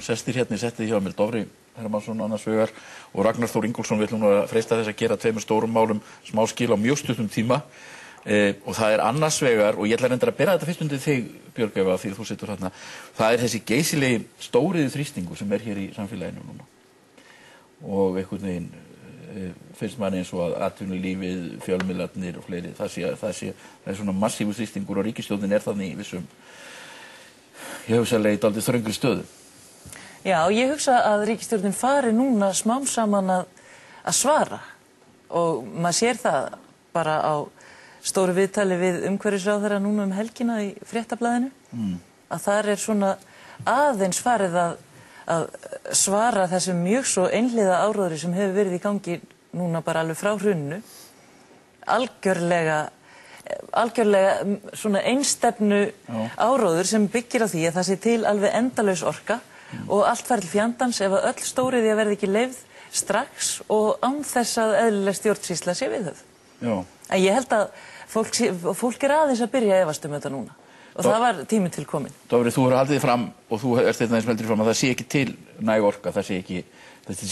sestir hérna í settið hjá mér, Dofri Hermannsson annars vegar og Ragnar Þór Ingólfsson. Við ætlum nú að freista þess að gera tveimur stórum málum smá skil á mjög stuttum tíma. Og það annars vegar, og ég ætla reyndar að bera þetta fyrst undir þig, Björg, Eva, því þú situr þarna. Það þessi geysilegi stóriði þrýstingur sem hér í samfélaginu núna. Og einhvern veginn finnst manni eins og að atvinnulífið, fjölmiðlarnir og fleiri, það er svona massífur þrýstingur og ríkisstjórnin þannig í vissum, ég hugsa að dálítið þröngri stöðu. Já, ég hugsa að ríkisstjórnin fari núna smám saman að svara og maður sér það bara á stóru viðtali við umhverfisráðherra núna helgina í Fréttablaðinu að þar svona aðeins farið að svara þessum mjög svo einhliða áróðri sem hefur verið í gangi núna bara alveg frá hruninu algjörlega svona einstefnu áróður sem byggir á því að það sé til alveg endalaus orka og allt fari til fjandans ef að öll stóriðja verði ekki leyfð strax og án þess að eðlileg stjórnsýsla sé viðhöfð. En ég held að fólk aðeins að byrja að efast þetta núna og það var tíminn til kominn. Dofri, þú hefur haldið fram og þú ert þetta eins veldur fram að það sé ekki til næg orka, þetta sé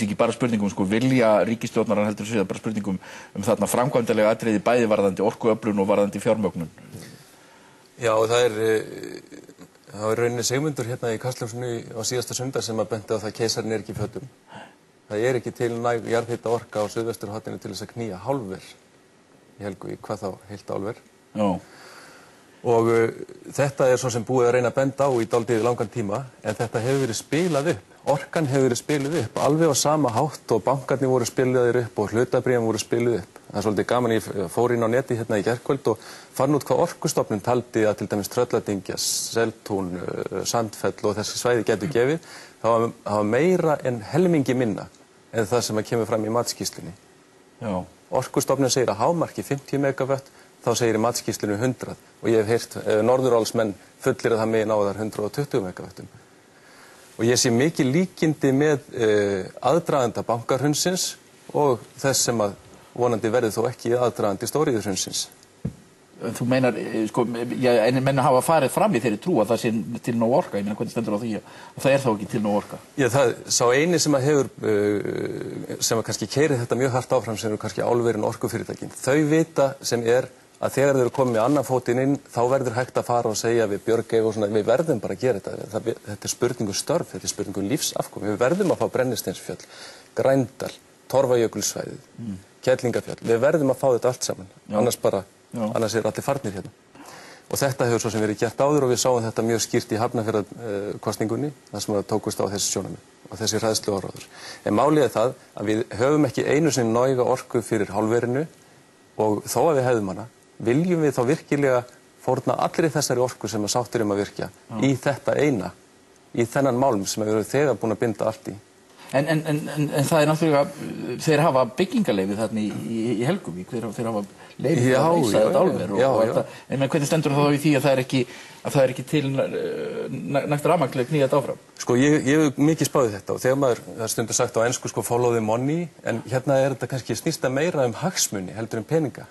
ekki bara spurningum vilja ríkisstjórnar, heldur sé það bara spurningum þarna framkvæmdarlega atriði bæði varðandi orkuöflun og varðandi fjármögnun. Já, það var rauninni Sigmundur hérna í Kastljósinu á síðasta sunnudag sem að benti á það að keisarinn ekki í fötum. Það ekki til næg jarðhita orka á suðvesturhorninu til þess að knýja álver í Helguvík, hvað þá heilt álver. Já. Og þetta svo sem búið að reyna að benda á í dálítið langan tíma, en þetta hefur verið spilað upp. Orkan hefur verið spiluð upp, alveg á sama hátt og bankarnir voru spilaðir upp og hlutabréfin voru spiluð upp. Það svolítið gaman, ég fór inn á neti hérna í gærkvöld og fann út hvað Orkustofnun taldi að til dæmis Trölladyngja, Seltún, Sandfell og þessi svæði getur gefið. Það var meira en helmingi minna en það sem kemur fram í matsskýrslunni. Orkustofnun segir að hámarki 50 megawatt, þá segir í matsskýrslunni 100 og ég hef heyrt norðurálsmenn fullir að það megin á þar 120 megawattum. Og ég sé mikið líkindi með aðdraganda bankahrunsins og þess sem að vonandi verði þó ekki aðdragandi stóriðjuhrunsins. Þú meinar, menn hafa farið fram í þeirri trú að það sé til nóg orka, ég meina hvernig stendur á því að það þá ekki til nóg orka? Já, sá eini sem að hefur, sem að kannski keyrið þetta mjög hart áfram sem eru kannski álverin orkufyrirtækin. Þau vita sem að þegar þau eru komið með annan fótinn inn, þá verður hægt að fara og segja við Björg og svona, við verðum bara að gera þetta. Þetta spurningu störf, þetta spurningu lífsafkomu. Við verðum að fá Brennisteinsfjöll, Grændal, Torfajökulssvæðið, Kerlingarfjöll. Við verðum að fá þetta allt saman, annars allir farnir hérna. Og þetta hefur svo sem verið gert áður og við sáum þetta mjög skýrt í Hafnarfjarðarkosningunni, þar sem tókust á þessi sjónarmið og þessi hræðsluáróður. En málið það að við höfum ekki einu sinni næga orku fyrir hálfverinu og þó að við hefðum hana, viljum við þá virkilega fórna allri þessari orku sem að sáttir að virkja í þetta eina, í þennan málm sem við erum þegar búin að binda allt í. En það náttúrulega, þeir hafa byggingarleyfi þarna í Helguvík, þeir hafa leyfi að reisa þetta álver. En hvernig stendur það þá í því að það er ekki til nægt rafmagn til að knýja þetta áfram? Sko, ég hef mikið spáðið þetta og þegar maður, það er stundur sagt á ensku follow the money, en hérna þetta kannski snýst meira hagsmuni heldur peninga.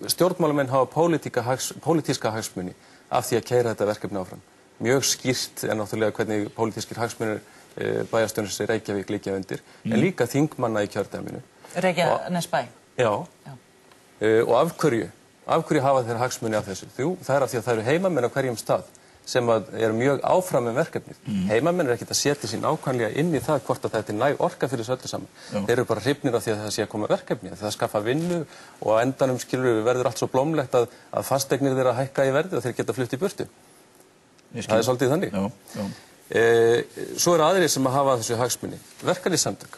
Stjórnmálamenn hafa pólitíska hagsmuni af því að keyra þetta verkefni áfram. Mjög skýrt er náttúrulega hvernig pólitískir hagsmunir bæjarstjórans í Reykjavík liggja undir, en líka þingmanna í kjördæminu. Reykjanesbæ? Já. Og af hverju hafa þeir hagsmuni af þessu? Það af því að það eru heimamenn á hverjum stað sem eru mjög áfram með verkefnið. Heimamenn ekkert að setja sín nákvæmlega inn í það hvort að þetta næg orka fyrir þessu öllu saman. Þeir eru bara hrifnir af því að það sé að koma verkefni, það skaffa vinnu og á endanum verður allt svo blómlegt að fasteignir þeirra hækka í verði og þeir geta flutt í burtu. Það er svolítið þannig. Svo eru aðrir sem að hafa þessu hagsmuni. Verkalýðssamtök.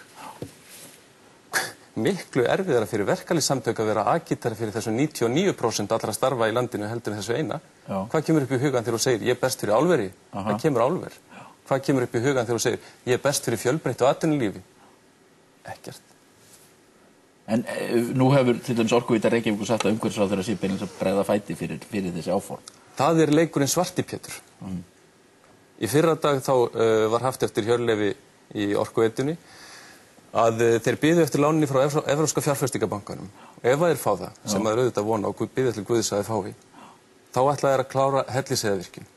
Miklu erfiðara fyrir verkalýðssamtök að vera agítari fyrir þessu 99% allra starfa í landinu heldur en þessu eina. Hvað kemur upp í hugan þegar þú segir ég best fyrir álveri? Það kemur álver. Hvað kemur upp í hugan þegar þú segir ég best fyrir fjölbreyttu atvinnulífi? Ekkert. En nú hefur til dæmis Orkuveita Reykjavíkur sagt að umhverfisráðherra sé beinlínis að bregða fæti fyrir þessi áform. Það er leikurinn Svarti-Pétur. Í fyrradag þá var haft eftir Hjörleifi í Orkuveitunni að þeir biðu eftir láninni frá Evrópska fjárfestingarbankanum. Ef þeir fá það, sem þeir auðvitað vona og biðu til Guðs að þeir fái, þá ætla þeir að klára Hellisheiðarvirkjun.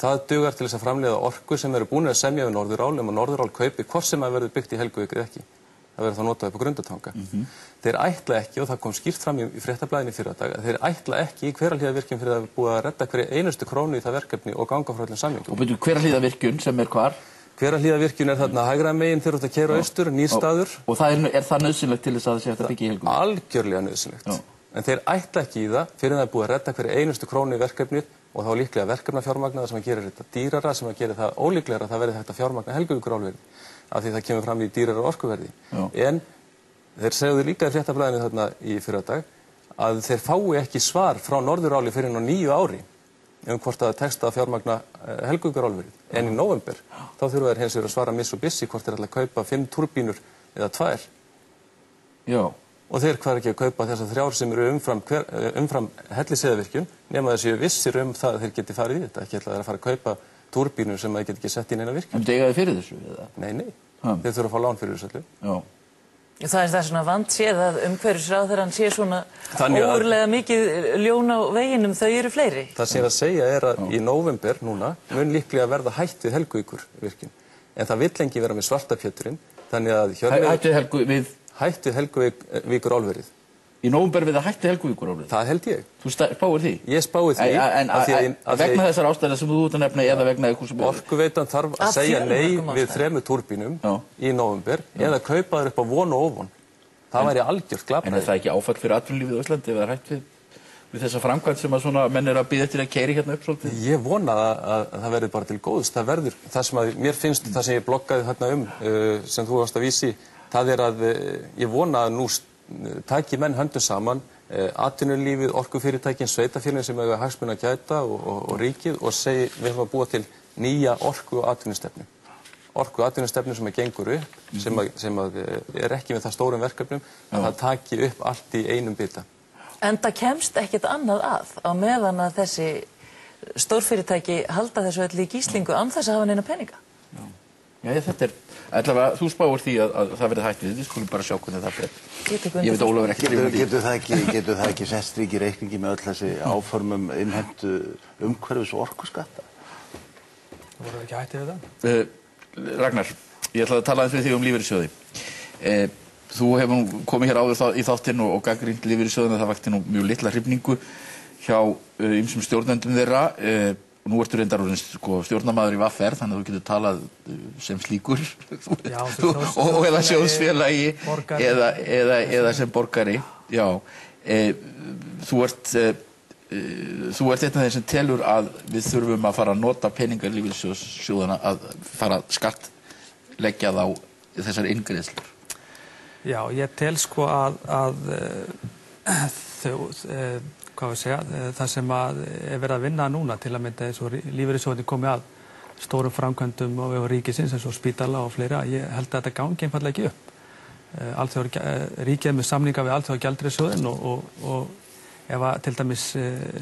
það dugar til þess að framleiða orku sem eru búin að semja við Norðurál og Norðurál kaupi hvort sem að verður byggt í Helguvík eða ekki. Það verður þá notað upp á Grundartanga. Þeir ætla ekki, og það kom skýrt fram í fréttablaðinu í fyrradag, þeir ætla ekki í Hverahlíðarvirkjun fyrir að búið að redda hverja einustu krónu í það verkefni og ganga frá öllum samningum. Og byrju, Hverahlíðarvirkjun sem hvar? Hverahlíðarvirkjun þarna hægra megin þegar þú ert að keyra austur, nýr staður. Og er það nauðsynlegt til þess að það sé hægt að byggja í Helguvík? Algjörlega nauðsynlegt. En þeir ætla ekki í það fyrir að það er búið að redda hverja einustu krónu í verkefnið og þá líklega verkefnafjármagnaða sem að gera þetta dýrara, sem að gera það ólíklegra að það verði hægt að fjármagna Helguvíkurálverið, af því það kemur fram í dýrara orkuverði. En þeir segðu líka í fréttablaðinu þarna í fyrradag að þeir fái ekki svar frá Norðuráli fyrir á 9 ári hvort það tekst að fjármagna Helguvíkurálverið. En í nóvember þá þurfa þeir hins vegar að svara Mitsubishi hvort þeir ætla að kaupa 5 túrbínur eða 2. Já. Og þeir hvað ekki að kaupa þessar 3 sem eru umfram Hellisheiðarvirkjun nema þessi vissir það að þeir geti farið í þetta. Ekki ætla þeir að fara að kaupa túrbínur sem þeir geti ekki sett í neina virkjun. En eiga þeir fyrir þessu? Eða? Nei. Þeir þurfa að fá lán fyrir þessu öllu. Já. Það svona vandséð að umhverfisráðherrann sé svona ógurlega mikið ljón á veginum, þau eru fleiri. Það sem ég að segja að í nóvember núna mun líklega verða hætt við Helguvíkurvirkjun. En það vill lengi vera með svartapjöturinn, þannig að hætt við Helguvíkurálverið. Í nóvember við að hætti Helguvíkurálverið? Það held ég. Þú spáir því? Ég spái því. En vegna þessar ástæðna sem þú ert að nefna eða vegna eitthvað sem... Orkuveitan þarf að segja nei við 3 túrbínum í nóvember eða kaupa þær upp á von og óvon. Það væri algjört glapræði. En er það ekki áfall fyrir atvinnulífið á Íslandi ef það er hætt við þessa framkvæmd sem að svona menn eru að bíða eftir að keyra hérna upp svolítið? Ég vona að það verði bara til góðs. Það verður, það sem að mér finnst, það sem ég bloggaði þarna sem þú varst að vísi, það er að ég vona að nú taki menn höndum saman, atvinnulífið, orkufyrirtækin, sveitafélögin sem eiga hagsmuna að gæta og ríkið og segi við höfum að búa til nýja orku- og atvinnustefnu. Orku- og atvinnustefnu sem gengur upp, sem er ekki með það stórum verkefnum, að það taki upp allt í einum bita. En það kemst ekkert annað á meðan að þessi stórfyrirtæki halda þessu öllu í gíslingu án þess að hafa neina peninga. Já, þetta er, allavega, þú spáir því að það verði hætt við skulum bara sjá hvernig það fer. Ég veit Ólafur ekki. Getur það ekki sett strik í reikningi með öll þessi áformum innheimtu umhverfis- og orkuskatta? Það voru ekki hættið við það? Ragnar, ég ætlaði að tala aðeins við þig lífeyrissjóði. Þú hefur komið hér áður í þáttinn og gagnrýnt lífeyrissjóðina, það vakti nú mjög litla hrifningu hjá ýmsum stjórnendum þeirra. Nú ertu reyndar stjórnarmaður í VR, þannig að þú getur talað sem slíkur og eða sjóðsfélagi eða sem borgari. Já, þú ert einn af þeim sem telur að við þurfum að fara að nota peningar lífeyrissjóðanna að fara að skattleggja þá þessar inngreiðslur. Já, ég tel sko að það sem er verið að vinna núna til að mynda eins og lífeyrissjóðirnir komi að stórum framkvæmdum og ríkisins eins og spítala og fleira, ég held að þetta gangi einfaldlega ekki upp. Ríkið með samninga við Alþjóðagjaldeyrissjóðinn og ef að til dæmis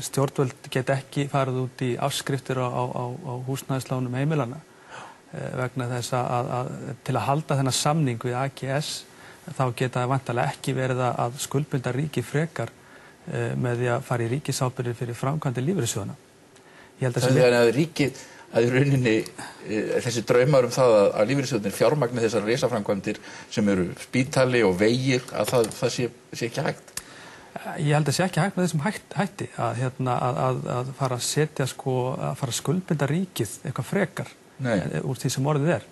stjórnvöld get ekki farið út í afskriftir á húsnæðislánum heimilanna vegna þess að til að halda þennan samning við AGS þá geta það vantarlega ekki verið að skuldbinda ríki frekar með því að fara í ríkisábyrgðir fyrir framkvæmdir lífeyrissjóðanna. Þannig að ríkið, að í rauninni þessi draumar það að lífeyrissjóðanir fjármagni þessar risaframkvæmdir sem eru spítali og vegir, að það sé ekki hægt? Ég held að sé ekki hægt með þessum hætti að fara að setja að fara að skuldbinda ríkið eitthvað frekar úr því sem orðið er.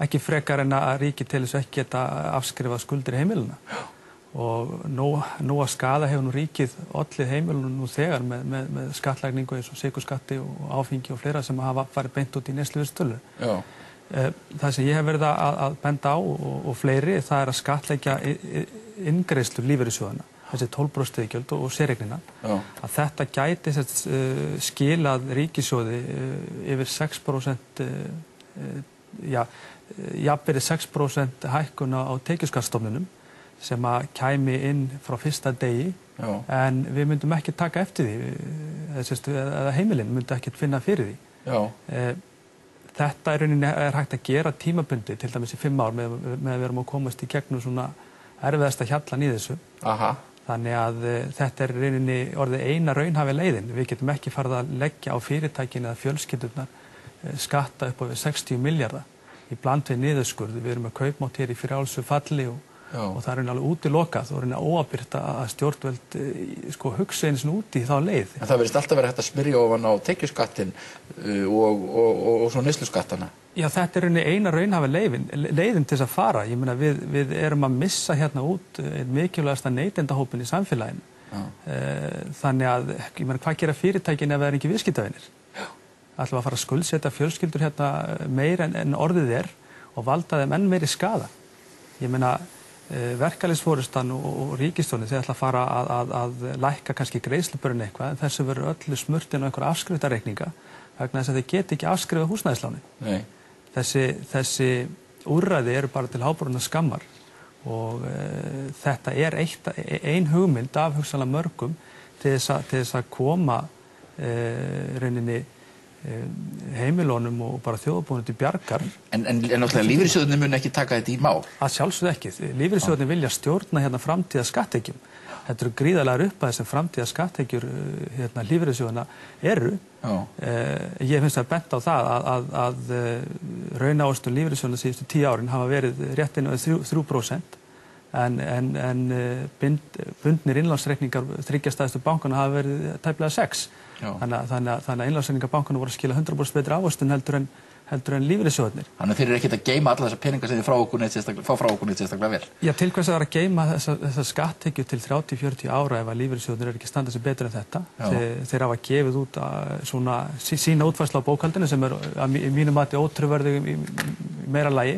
Ekki frekar en að ríkið til þess ekki geta afskrifað skuldir heimilina. Og nú að skaða hefur nú ríkið ollið heimilunum nú þegar með skattlagningu eins og sykurskatti og áfengi og fleira sem hafa farið beint út í neysluvísitölu. Það sem ég hef verið að benda á og fleiri, það er að skattleggja inngreiðslur lífeyrissjóðanna, þessi 12% iðgjöld og séreignina, að þetta gæti skilað ríkissjóði yfir 6% jafnvel 6% hækkun á tekjuskattsstofnunum sem að kæmi inn frá fyrsta degi, en við myndum ekki taka eftir því, eða heimilin myndi ekki finna fyrir því. Þetta er hægt að gera tímabundi, til dæmis í 5 ár, með að við erum að komast í gegnum svona erfiðasta hjallan í þessu. Þannig að þetta er orðið eina raunhæfa leiðin. Við getum ekki farið að leggja á fyrirtækin eða fjölskyldurnar skatta upp á 60 milljarða í bland við niðurskurð. Við erum með kaupmátt hér í frjálsu falli og það er alveg útilokað og óábyrgt að stjórnvöld hugsa einu sinni út í þá leið. En það verðist alltaf verið hægt að smyrja ofan á tekjuskattinn og svo neysluskattana. Já, þetta er eina raunhæfa leiðin til þess að fara. Ég meina við erum að missa hérna út mikilvægasta neytendahópinn í samfélaginu. Þannig að, ég meina, hvað gera fyrirtækin ef það er ekki viðskiptavinir? Ætlum að fara að skuldsetja fjölskyldur hérna meira en orðið er og valda þeim enn meiri skaða. Ég meina, verkalýðsforystan og ríkisstjórnin þeir ætla að fara að lækka kannski greiðslubörn eitthvað en þessu verður öllu smurt inn á einhverja afskriftarreikninga vegna þess að þeir geti ekki afskrifað húsnæðislánin. Nei. Þessi úrræði eru bara til háboruna skammar og þetta er ein hugmynd af hugsanlega mörgum til þess að koma rauninni heimilónum og bara þjóðarbúinu til bjargar. En náttúrulega lífeyrissjóðirnir mun ekki taka þetta í mál? Að sjálfsögðu ekki. Lífeyrissjóðirnir vilja stjórna hérna framtíða skattekjum. Þetta eru gríðarlegar upphæðir sem framtíða skattekjur hérna lífeyrissjóðina eru. Ég finnst að benda á það að raunávöxtun lífeyrissjóðina síðustu 10 árin hafa verið rétt inn á 3% en bundnir innlánsreikningar þriggja stærstu bankana hafa verið tæplega 6%. Þannig að innlánsreikningar bankana voru að skila 100% betri ávöxtun heldur en lífeyrissjóðirnir. Þannig að þeir eru ekkert að geyma alla þessa peninga sem þeir fá frá okkur neitt sérstaklega vel. Já, til hvers að vera að geyma þessa skattekju til 30-40 ára ef að lífeyrissjóðirnir eru ekki standað sig betur en þetta. Þeir hafa gefið út svona sína útfærslu á bókhaldinu sem er í mínu mati ótrúverðug í meira lagi.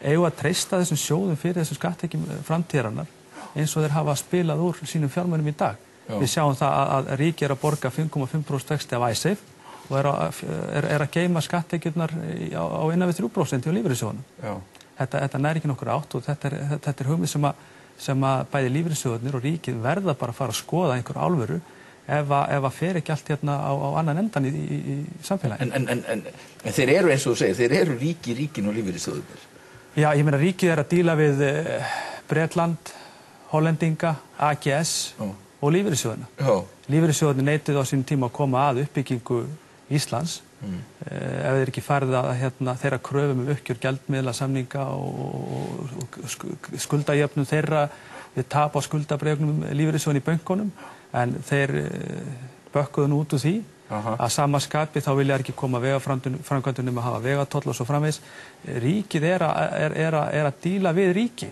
Eigum að treysta þessum sjóðum fyrir þessum skattekjum framtíðarinnar eins og þeir hafa spilað úr sínum fjármunum í dag. Við sjáum það að ríki er að borga 5,5% vexti af ISAFE og er að geyma skattekjurnar á innan við 3% hjá lífeyrissjóðunum. Þetta nær ekki nokkur átt og þetta er hugmynd sem að bæði lífeyrissjóðunir og ríkið verða bara að fara að skoða einhver alvöru ef að fer ekki allt hérna á annan endan í samfélaginu. En þeir eru eins og þú segir, þeir eru ríkin og lífeyrissjóðunir. Já, ég meina ríkið er að díla við Bretland, Hollendinga, AGS og lífeyrissjóðina. Lífeyrissjóðina neituðu á sínum tíma að koma að uppbyggingu Íslands ef þeir ekki farið að þeirra kröfum uppgjör gjaldmiðla samninga og skuldajöfnum þeirra við tap á skuldabréfum lífeyrissjóðina í bönkunum en þeir bökkuðu nú út úr því að sama skapi þá vilja ekki koma vegaframkvæmdunum að hafa vegatoll og svo framvegis. Ríkið er að díla við ríki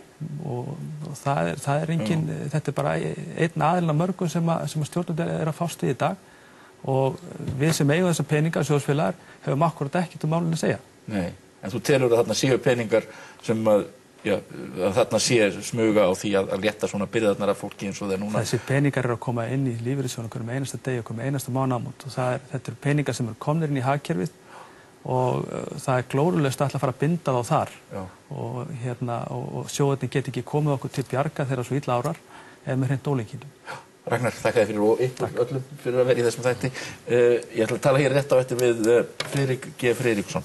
og það er engin, þetta er bara einn aðilinn af mörgum sem stjórnvöld er að fást við í dag og við sem eigum þessa peninga, sjóðsfélagar, höfum akkurat ekkert um málinu að segja. Nei, en þú telur að þarna séu peningar sem að þarna sé smuga á því að létta svona byrðarnar af fólki eins og þeir núna. Þessi peningar eru að koma inn í lífeyrissjóðina hverjum einasta degi og hverjum einasta mánaðamót og þetta eru peningar sem eru komnir inn í hagkerfið og það er glórulaust að ætla að fara að binda þá þar og sjóðirnir get ekki komið okkur til bjarga þegar svo illa árar ef með hreint ólíkindum. Ragnar, þakka þér fyrir og ykkur öllum fyrir að vera í þessum þætti. Ég ætla að tala hér rétt á eftir við Friðrik G. Friðriksson.